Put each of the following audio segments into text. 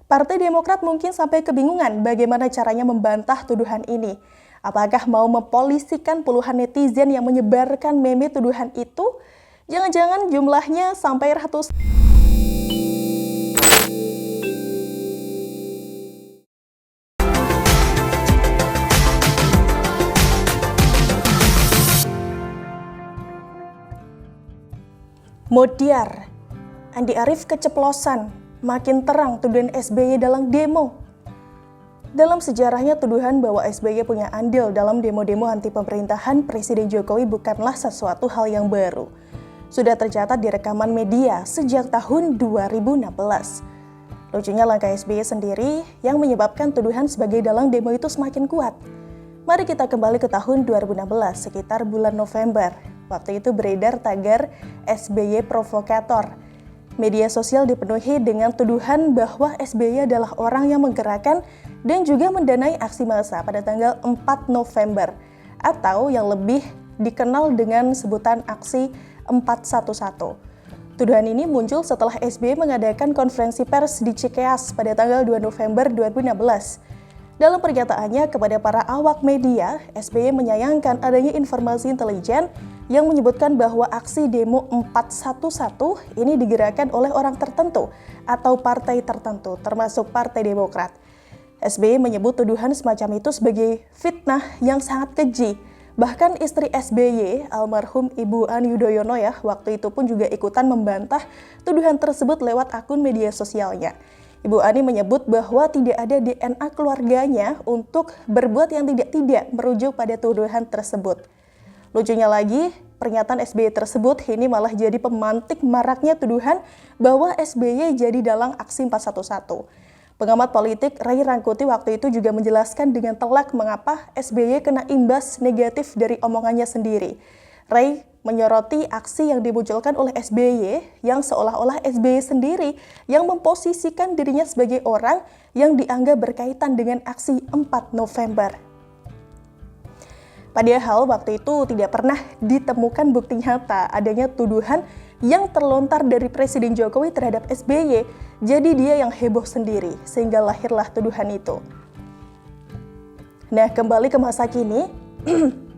Partai Demokrat mungkin sampai kebingungan bagaimana caranya membantah tuduhan ini. Apakah mau mempolisikan puluhan netizen yang menyebarkan meme tuduhan itu? Jangan-jangan jumlahnya sampai ratusan. Modiar, Andi Arief keceplosan, makin terang tuduhan SBY dalam demo. Dalam sejarahnya tuduhan bahwa SBY punya andil dalam demo-demo anti pemerintahan Presiden Jokowi bukanlah sesuatu hal yang baru. Sudah tercatat di rekaman media sejak tahun 2016. Lucunya langkah SBY sendiri yang menyebabkan tuduhan sebagai dalang demo itu semakin kuat. Mari kita kembali ke tahun 2016, sekitar bulan November. Waktu itu beredar tagar SBY provokator. Media sosial dipenuhi dengan tuduhan bahwa SBY adalah orang yang menggerakkan dan juga mendanai aksi massa pada tanggal 4 November atau yang lebih dikenal dengan sebutan aksi 411. Tuduhan ini muncul setelah SBY mengadakan konferensi pers di Cikeas pada tanggal 2 November 2016. Dalam pernyataannya kepada para awak media, SBY menyayangkan adanya informasi intelijen yang menyebutkan bahwa aksi demo 411 ini digerakkan oleh orang tertentu atau partai tertentu, termasuk Partai Demokrat. SBY menyebut tuduhan semacam itu sebagai fitnah yang sangat keji. Bahkan istri SBY, almarhum Ibu Ani Yudhoyono waktu itu pun juga ikutan membantah tuduhan tersebut lewat akun media sosialnya. Ibu Ani menyebut bahwa tidak ada DNA keluarganya untuk berbuat yang tidak merujuk pada tuduhan tersebut. Lucunya lagi, pernyataan SBY tersebut ini malah jadi pemantik maraknya tuduhan bahwa SBY jadi dalang aksi 411. Pengamat politik Ray Rangkuti waktu itu juga menjelaskan dengan telak mengapa SBY kena imbas negatif dari omongannya sendiri. Ray menyoroti aksi yang dimunculkan oleh SBY yang seolah-olah SBY sendiri yang memposisikan dirinya sebagai orang yang dianggap berkaitan dengan aksi 4 November. Padahal waktu itu tidak pernah ditemukan bukti nyata adanya tuduhan yang terlontar dari Presiden Jokowi terhadap SBY, jadi dia yang heboh sendiri sehingga lahirlah tuduhan itu. Nah, kembali ke masa kini,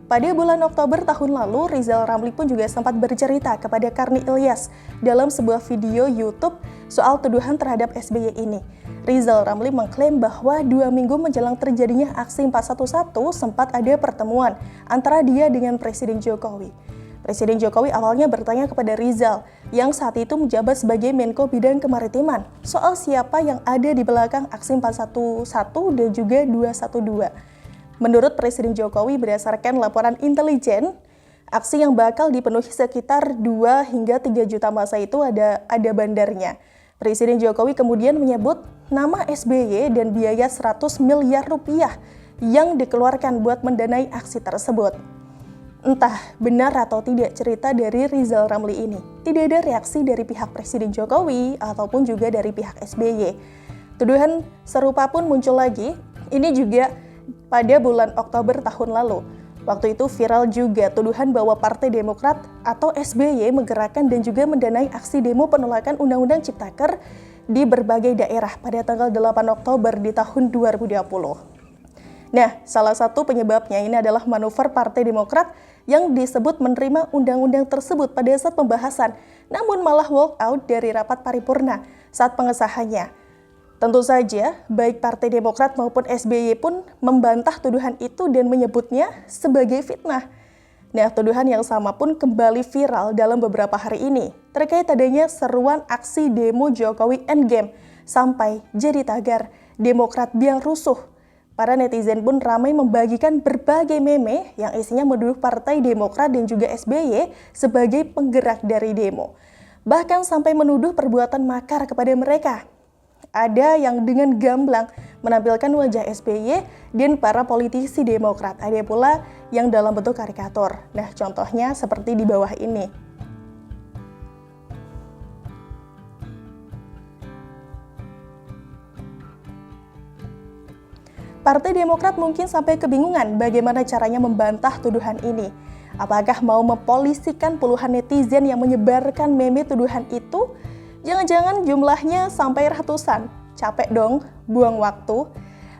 pada bulan Oktober tahun lalu, Rizal Ramli pun juga sempat bercerita kepada Karni Ilyas dalam sebuah video YouTube soal tuduhan terhadap SBY ini. Rizal Ramli mengklaim bahwa 2 minggu menjelang terjadinya aksi 411 sempat ada pertemuan antara dia dengan Presiden Jokowi. Presiden Jokowi awalnya bertanya kepada Rizal yang saat itu menjabat sebagai Menko Bidang Kemaritiman soal siapa yang ada di belakang aksi 411 dan juga 212. Menurut Presiden Jokowi berdasarkan laporan intelijen, aksi yang bakal dipenuhi sekitar 2 hingga 3 juta massa itu ada bandarnya. Presiden Jokowi kemudian menyebut nama SBY dan biaya 100 miliar rupiah yang dikeluarkan buat mendanai aksi tersebut. Entah benar atau tidak cerita dari Rizal Ramli ini, tidak ada reaksi dari pihak Presiden Jokowi ataupun juga dari pihak SBY. Tuduhan serupa pun muncul lagi, ini juga pada bulan Oktober tahun lalu. Waktu itu viral juga tuduhan bahwa Partai Demokrat atau SBY menggerakkan dan juga mendanai aksi demo penolakan Undang-Undang Ciptaker di berbagai daerah pada tanggal 8 Oktober di tahun 2020. Nah, salah satu penyebabnya ini adalah manuver Partai Demokrat yang disebut menerima undang-undang tersebut pada saat pembahasan, namun malah walk out dari rapat paripurna saat pengesahannya. Tentu saja, baik Partai Demokrat maupun SBY pun membantah tuduhan itu dan menyebutnya sebagai fitnah. Nah, tuduhan yang sama pun kembali viral dalam beberapa hari ini terkait adanya seruan aksi demo Jokowi Endgame sampai jadi tagar Demokrat biang rusuh. Para netizen pun ramai membagikan berbagai meme yang isinya menuduh Partai Demokrat dan juga SBY sebagai penggerak dari demo. Bahkan sampai menuduh perbuatan makar kepada mereka. Ada yang dengan gamblang menampilkan wajah SBY dan para politisi Demokrat. Ada pula yang dalam bentuk karikatur. Nah, contohnya seperti di bawah ini. Partai Demokrat mungkin sampai kebingungan bagaimana caranya membantah tuduhan ini. Apakah mau mempolisikan puluhan netizen yang menyebarkan meme tuduhan itu? Jangan-jangan jumlahnya sampai ratusan. capek dong, buang waktu.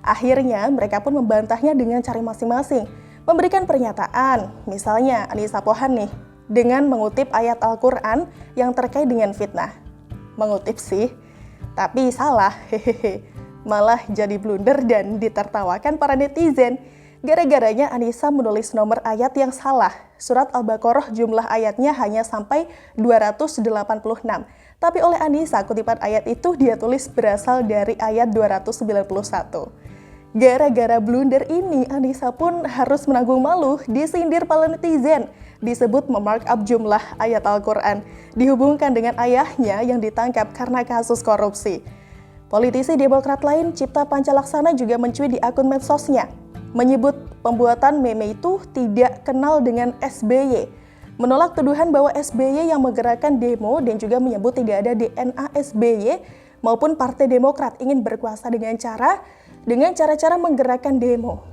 Akhirnya mereka pun membantahnya dengan cara masing-masing, memberikan pernyataan. Misalnya Anissa Pohan nih, dengan mengutip ayat Al-Quran yang terkait dengan fitnah. Mengutip sih, tapi salah, hehehe. Malah jadi blunder dan ditertawakan para netizen. Gara-garanya Anissa menulis nomor ayat yang salah. Surat Al-Baqarah jumlah ayatnya hanya sampai 286. Tapi oleh Anissa, kutipan ayat itu dia tulis berasal dari ayat 291. Gara-gara blunder ini, Anissa pun harus menanggung malu, disindir para netizen. Disebut memarkup jumlah ayat Al-Quran, dihubungkan dengan ayahnya yang ditangkap karena kasus korupsi. Politisi Demokrat lain, Cipta Pancalaksana juga mencuit di akun medsosnya, menyebut pembuatan meme itu tidak kenal dengan SBY, menolak tuduhan bahwa SBY yang menggerakkan demo dan juga menyebut tidak ada DNA SBY maupun Partai Demokrat ingin berkuasa dengan cara-cara menggerakkan demo.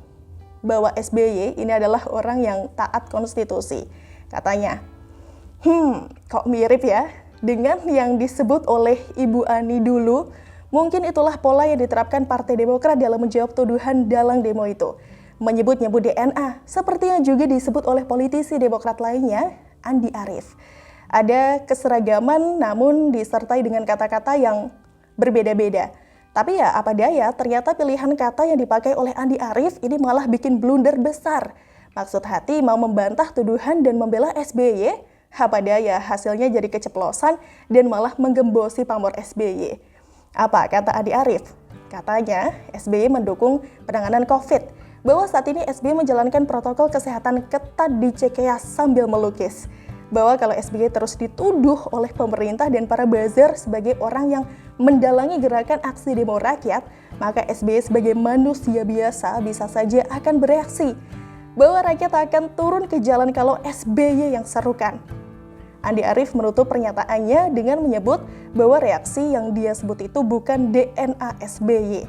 Bahwa SBY ini adalah orang yang taat konstitusi, katanya. Kok mirip ya dengan yang disebut oleh Ibu Ani dulu. Mungkin itulah pola yang diterapkan Partai Demokrat dalam menjawab tuduhan dalam demo itu. Menyebut-nyebut DNA, seperti yang juga disebut oleh politisi Demokrat lainnya, Andi Arief. Ada keseragaman namun disertai dengan kata-kata yang berbeda-beda. Tapi ya apa daya, ternyata pilihan kata yang dipakai oleh Andi Arief ini malah bikin blunder besar. Maksud hati mau membantah tuduhan dan membela SBY, apa daya hasilnya jadi keceplosan dan malah menggembosi pamor SBY. Apa kata Andi Arief? Katanya SBY mendukung penanganan COVID, bahwa saat ini SBY menjalankan protokol kesehatan ketat di Cikeas sambil melukis. Bahwa kalau SBY terus dituduh oleh pemerintah dan para buzzer sebagai orang yang mendalangi gerakan aksi demo rakyat, maka SBY sebagai manusia biasa bisa saja akan bereaksi bahwa rakyat akan turun ke jalan kalau SBY yang serukan. Andi Arief menutup pernyataannya dengan menyebut bahwa reaksi yang dia sebut itu bukan DNA SBY.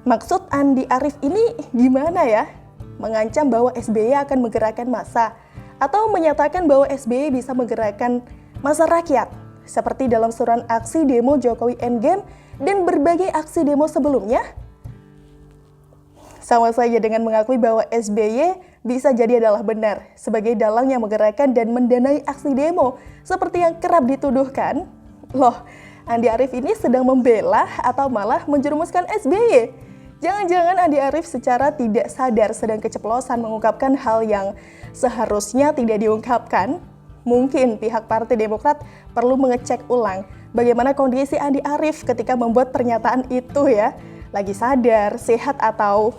Maksud Andi Arief ini gimana ya? Mengancam bahwa SBY akan menggerakkan massa atau menyatakan bahwa SBY bisa menggerakkan massa rakyat seperti dalam suruhan aksi demo Jokowi Endgame dan berbagai aksi demo sebelumnya? Sama saja dengan mengakui bahwa SBY bisa jadi adalah benar sebagai dalang yang menggerakkan dan mendanai aksi demo seperti yang kerap dituduhkan. Loh, Andi Arief ini sedang membela atau malah menjerumuskan SBY? Jangan-jangan Andi Arief secara tidak sadar sedang keceplosan mengungkapkan hal yang seharusnya tidak diungkapkan? Mungkin pihak Partai Demokrat perlu mengecek ulang bagaimana kondisi Andi Arief ketika membuat pernyataan itu ya. Lagi sadar, sehat, atau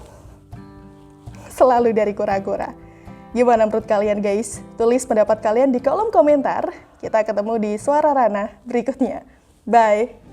selalu dari kura-kura. Gimana menurut kalian guys? Tulis pendapat kalian di kolom komentar. Kita ketemu di Suara Ranah berikutnya. Bye!